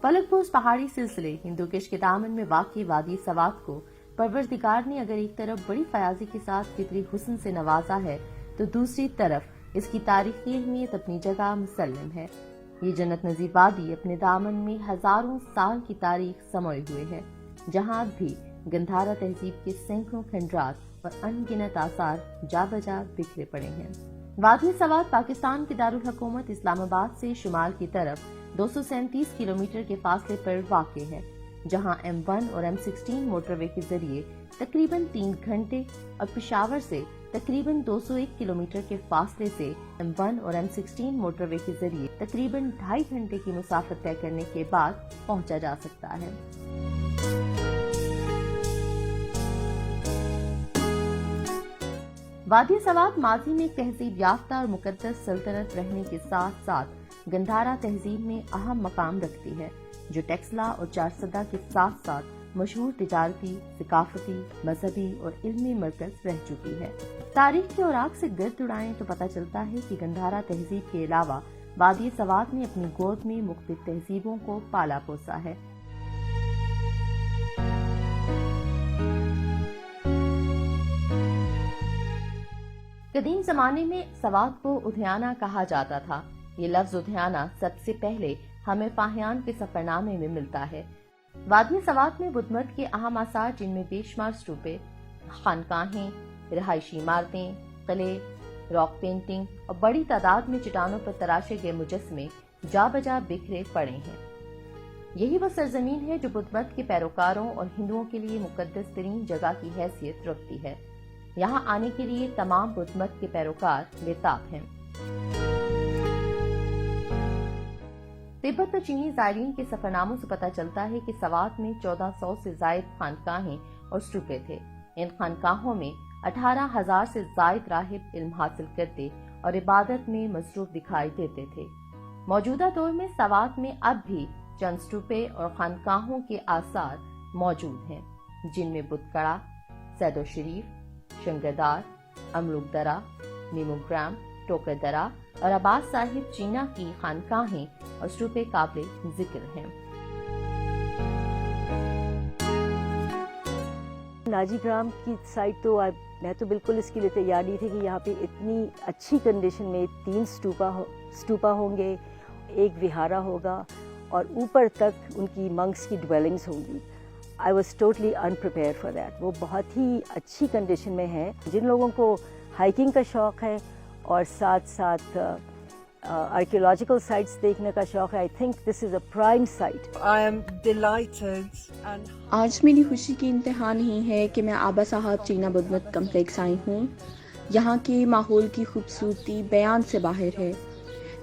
फलक पोश पहाड़ी सिलसिले हिंदुकुश के दामन में वाक़ वादी सवात को परवरदिगार ने अगर एक तरफ बड़ी फयाजी के साथ फितरी हुस्न से नवाजा है तो दूसरी तरफ इसकी तारीखी अहमियत अपनी जगह मुसल्लम है। ये जन्नत नज़ीर वादी अपने दामन में हजारों साल की तारीख समोए हुए है, जहाँ अब भी गंधारा तहजीब के सैकड़ों खंडरात और अनगिनत आसार जा बजा बिखरे पड़े हैं। वादी सवात पाकिस्तान की दारुल हुकूमत इस्लामाबाद से शुमाल की तरफ 237 किलोमीटर के फासले पर वाक़ है, जहां M1 और M16 मोटरवे के जरिए तकरीबन 3 घंटे और पेशावर से तकरीबन 201 किलोमीटर के फासले से M1 और M16 मोटरवे के जरिए तकरीबन 2.5 घंटे की मुसाफत तय करने के बाद पहुंचा जा सकता है। वादी सवात माजी में एक तहजीब याफ्ता और मुकद्दस सल्तनत रहने के साथ साथ गंधारा तहजीब में अहम मकाम रखती है, जो टेक्सला और चारसदा के साथ साथ मशहूर तिजारती, सकाफती, मजहबी और इल्मी मरकज रह चुकी है। तारीख के औराक से गर्द उड़ाएं तो पता चलता है कि गंधारा तहजीब के अलावा वादी सवात ने अपनी गोद में मुख्तलिफ तहजीबों को पाला पोसा है। कदीम जमाने में सवात को उद्याना कहा जाता था। ये लफ्ज उद्याना सबसे पहले हमें फाहियान के सफरनामे में मिलता है। वादी सवात में बुद्ध मत के अहम आसार, जिनमें बेशुमार स्तूपे, खानकाहें, रिहायशी इमारतें, किले, रॉक पेंटिंग और बड़ी तादाद में चट्टानों पर तराशे गए मुजस्मे जा बजा बिखरे पड़े हैं। यही वो सरजमीन है जो बुद्ध मत के पैरोकारों और हिंदुओं के लिए मुकद्दस तरीन जगह की हैसियत रखती है। यहाँ आने के लिए तमाम बुद्ध मत के पैरोकार बेताब हैं। तिब्बत और चीनी ज़ायरीन के सफरनामों से पता चलता है कि सवात में 1400 से जायद खानकाहें और स्तूपे थे। इन खानकाहों में 18,000 से जायद राहिब इल्म हासिल करते और इबादत में मसरूफ दिखाई देते थे। मौजूदा दौर में सवात में अब भी चंद स्तूपे और खानकाहों के आसार मौजूद हैं, जिनमें बुतकड़ा, सैदो शरीफ, शंगरदार, अमलुक दरा, नीमोग्राम, टोकर दरा और अब्बास साहिब चीना की खानकाहें और स्तूपे काबिल जिक्र हैं। नाजी ग्राम की साइट तो मैं तो बिल्कुल इसके लिए तैयार नहीं थी कि यहाँ पे इतनी अच्छी कंडीशन में 3 स्तूपा होंगे, एक विहारा होगा और ऊपर तक उनकी मंक्स की ड्वेलिंग्स होंगी। I was totally unprepare for that. वो बहुत ही अच्छी कंडीशन में है। जिन लोगों को हाइकिंग का शौक़ है और साथ साथ आर्कियोलॉजिकल साइट्स देखने का शौक़ है, I think this is a prime site. I am delighted. आज मेरी खुशी की इंतहा नहीं है कि मैं आबा साहब चीना बुद्ध मत कम्प्लेक्स आई हूँ। यहाँ के माहौल की खूबसूरती बयान से बाहर है।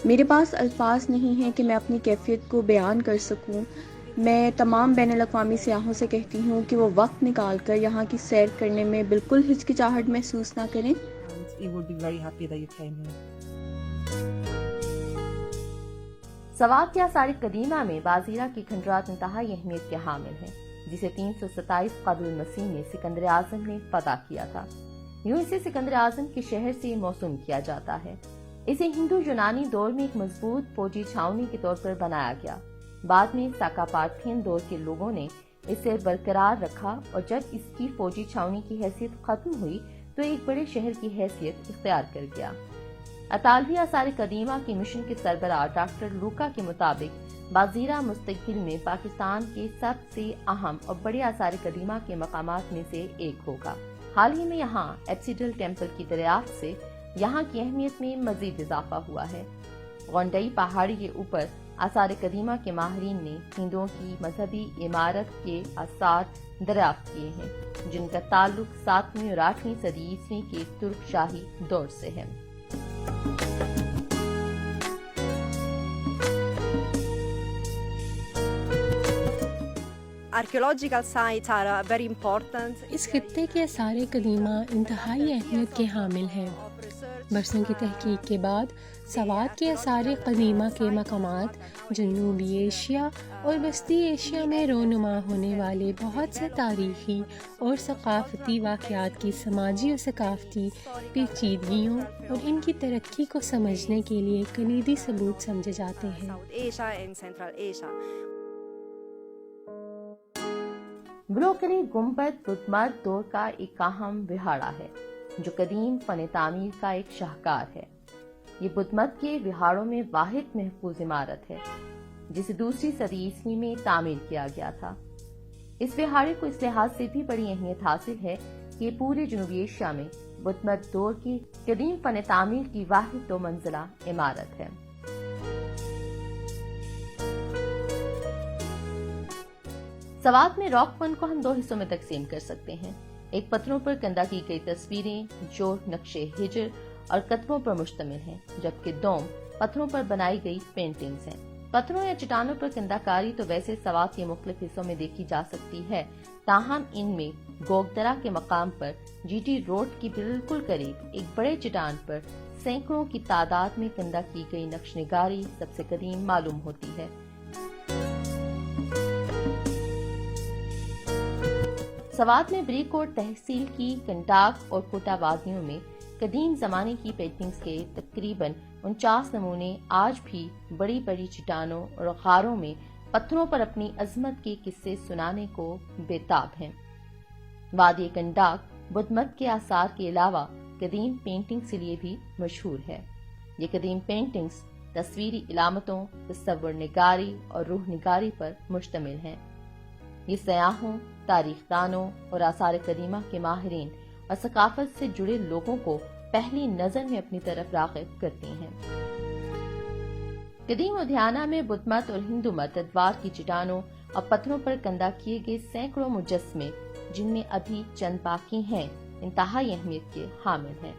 मेरे पास अल्फाज नहीं हैं कि मैं अपनी कैफियत को बयान कर सकूँ। मैं तमाम बैनुल-अक़वामी सियाहों से कहती हूँ कि वो वक्त निकाल कर यहाँ की सैर करने में बिल्कुल हिचकिचाहट महसूस ना करें। सवात के आसार कदीमा में बाजीरा की खंडरात इंतहाई अहमियत के हामिल हैं, जिसे 327 क़ब्ल मसीह में सिकंदर आज़म ने फतह किया था। यूं इसे सिकंदर आज़म के शहर से मौसूम किया जाता है। इसे हिंदू यूनानी दौर में एक मजबूत फौजी छावनी के तौर पर बनाया गया। बाद में साकापार्थियन दौर के लोगों ने इसे बरकरार रखा और जब इसकी फौजी छावनी की हैसियत खत्म हुई तो एक बड़े शहर की हैसियत इख्तियार कर गया। अतालवी आसार कदीमा की मिशन के सरबराह डॉक्टर लूका के मुताबिक बाजीरा मुस्तकबिल में पाकिस्तान के सबसे अहम और बड़े आसार कदीमा के मकामात में से एक होगा। हाल ही में यहाँ एप्सिडल टेम्पल की दरियाफ्त से यहाँ की अहमियत में मजीद इजाफा हुआ है। गोंडई पहाड़ी के ऊपर आसार कदीमा के माहिरीन ने हिंदुओं की मजहबी इमारत के आसार दरियाफ्त किए हैं, जिनका ताल्लुक 7वीं और 8वीं सदी ईस्वी के तुर्क शाही दौर से है। Archaeological sites are very important. इस खित्ते के आसार कदीमा इंतहाई अहमियत के हामिल हैं। बरसों की तहकीक के बाद सवात के आसार कदीमा के मकामात जनूबी एशिया और वस्ती एशिया में रोनुमा होने वाले बहुत से तारीखी और सकाफती वाक़यात की समाजी और सकाफती पेचीदगियों और इनकी तरक्की को समझने के लिए कलीदी सबूत समझे जाते हैं। بروکری گنبد بدھ مت دور کا ایک اہم وہاڑا ہے جو قدیم فن تعمیر کا ایک شاہکار ہے۔ یہ بدھ مت کے وہاڑوں میں واحد محفوظ عمارت ہے جسے دوسری صدی عیسوی میں تعمیر کیا گیا تھا۔ اس وہاڑے کو اس لحاظ سے بھی بڑی اہمیت حاصل ہے کہ یہ پورے جنوبی ایشیا میں بدھ مت دور کی قدیم فن تعمیر کی واحد 2 منزلہ عمارت ہے۔ سوات میں راک فن کو ہم 2 حصوں میں تقسیم کر سکتے ہیں۔ ایک پتھروں پر کندہ کی گئی تصویریں جو نقشے ہجر اور کتبوں پر مشتمل ہیں، جبکہ دوم پتھروں پر بنائی گئی پینٹنگز ہیں۔ پتھروں یا چٹانوں پر کندہ کاری تو ویسے سوات کے مختلف حصوں میں دیکھی جا سکتی ہے، تاہم ان میں گوگدرا کے مقام پر جی ٹی روڈ کی بالکل قریب ایک بڑے چٹان پر سینکڑوں کی تعداد میں کندہ کی گئی نقش نگاری سب سے قدیم معلوم ہوتی ہے۔ سوات میں بریکوٹ تحصیل کی کنڈاک اور کوٹا وادیوں میں قدیم زمانے کی پینٹنگز کے تقریباً 49 نمونے آج بھی بڑی بڑی چٹانوں اور غاروں میں پتھروں پر اپنی عظمت کے قصے سنانے کو بےتاب ہیں۔ وادی کنڈاک بدھ مت کے آثار کے علاوہ قدیم پینٹنگز کے لیے بھی مشہور ہے۔ یہ قدیم پینٹنگز تصویری علامتوں، تصور نگاری اور روح نگاری پر مشتمل ہیں۔ یہ سیاحوں، تاریخ دانوں اور آثار قدیمہ کے ماہرین اور ثقافت سے جڑے لوگوں کو پہلی نظر میں اپنی طرف راغب کرتی ہیں۔ قدیم ادھیانہ میں بدھ مت اور ہندو مت ادوار کی چٹانوں اور پتھروں پر کندہ کیے گئے سینکڑوں مجسمے، جن میں ابھی چند باقی ہیں، انتہائی اہمیت کے حامل ہیں۔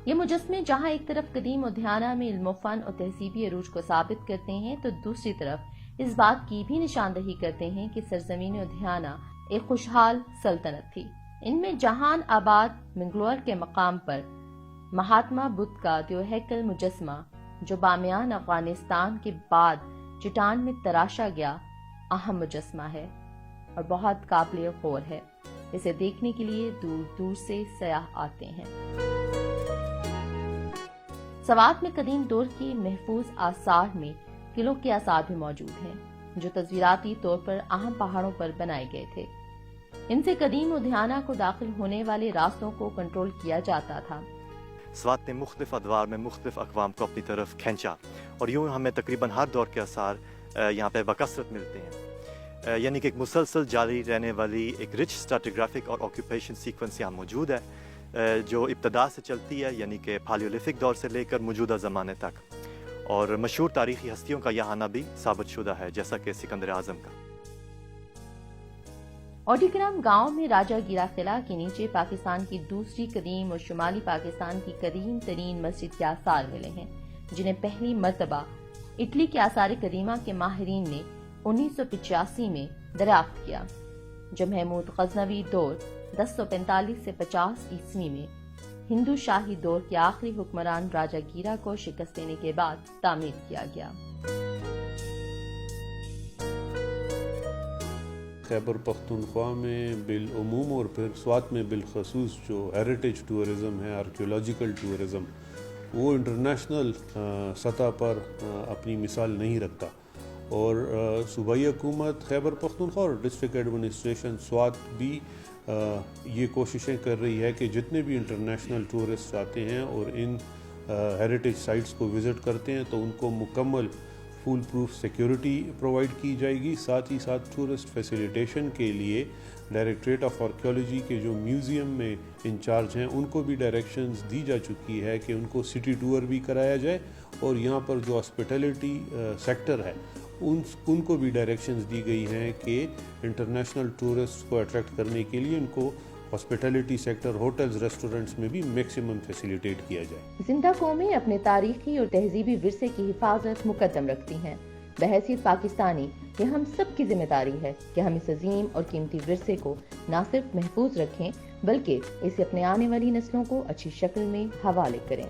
یہ مجسمے جہاں ایک طرف قدیم ادھیانہ میں علم و فن اور تہذیبی عروج کو ثابت کرتے ہیں تو دوسری طرف اس بات کی بھی نشاندہی کرتے ہیں کہ سرزمین ادھیانہ ایک خوشحال سلطنت تھی۔ ان میں جہان آباد منگلور کے مقام پر مہاتما بدھ کا دیوہیکل مجسمہ جو بامیان افغانستان کے بعد چٹان میں تراشا گیا اہم مجسمہ ہے اور بہت قابل غور ہے۔ اسے دیکھنے کے لیے دور دور سے سیاح آتے ہیں۔ سوات میں قدیم دور کی محفوظ آثار میں قلعوں کے آثار بھی موجود ہیں جو تصویراتی طور پر اہم پہاڑوں پر بنائے گئے تھے۔ ان سے قدیم ادھیانہ کو داخل ہونے والے راستوں کو کنٹرول کیا جاتا تھا۔ سوات نے مختلف ادوار میں مختلف اقوام کو اپنی طرف کھینچا اور یوں ہمیں تقریباً ہر دور کے آثار یہاں پہ بکثرت ملتے ہیں، یعنی کہ ایک مسلسل جاری رہنے والی ایک رچ اسٹریٹیگرافک اور آکوپیشن سیکوینس یہاں موجود ہے جو ابتدا سے چلتی ہے، یعنی کہ پالیولیتھک دور سے لے کر موجودہ زمانے تک، اور مشہور تاریخی ہستیوں کا یہاں آنا بھی ثابت شدہ ہے جیسا کہ سکندر اعظم کا۔ اوڈیگرام گاؤں میں راجہ گیرا قلعہ کے نیچے پاکستان کی دوسری قدیم اور شمالی پاکستان کی قدیم ترین مسجد کے آثار ملے ہیں، جنہیں پہلی مرتبہ اٹلی کے آثار قدیمہ کے ماہرین نے 1985 میں دریافت کیا، جو محمود غزنوی دور 1045 سے 50 عیسوی میں ہندو شاہی دور کے آخری حکمران راجہ گیرا کو شکست دینے کے بعد تعمیر کیا گیا۔ خیبر پختونخوا میں بالعموم اور پھر سوات میں بالخصوص جو ہیریٹیج ٹورزم ہے، آرکیولوجیکل ٹورزم، وہ انٹرنیشنل سطح پر اپنی مثال نہیں رکھتا، اور صوبائی حکومت خیبر پختونخوا اور ڈسٹرکٹ ایڈمنسٹریشن سوات بھی یہ کوششیں کر رہی ہے کہ جتنے بھی انٹرنیشنل ٹورسٹ آتے ہیں اور ان ہیریٹیج سائٹس کو وزٹ کرتے ہیں تو ان کو مکمل فول پروف سیکیورٹی پرووائڈ کی جائے گی۔ ساتھ ہی ساتھ ٹورسٹ فیسیلیٹیشن کے لیے ڈائریکٹریٹ آف آرکیولوجی کے جو میوزیم میں انچارج ہیں ان کو بھی ڈائریکشنز دی جا چکی ہے کہ ان کو سٹی ٹور بھی کرایا جائے، اور یہاں پر جو ہاسپٹیلٹی سیکٹر ہے ان کو بھی ڈائریکشنز دی گئی ہیں کہ انٹرنیشنل ٹورسٹ کو اٹریکٹ کرنے کے لیے ان کو ہاسپٹیلٹی سیکٹر، ہوٹلز، ریسٹورنٹس میں بھی میکسیمم فیسیلیٹیٹ کیا جائے۔ زندہ قومیں اپنے تاریخی اور تہذیبی ورثے کی حفاظت مقدم رکھتی ہیں۔ بحیثیت پاکستانی یہ ہم سب کی ذمہ داری ہے کہ ہم اس عظیم اور قیمتی ورثے کو نہ صرف محفوظ رکھیں بلکہ اسے اپنے آنے والی نسلوں کو اچھی شکل میں حوالے کریں۔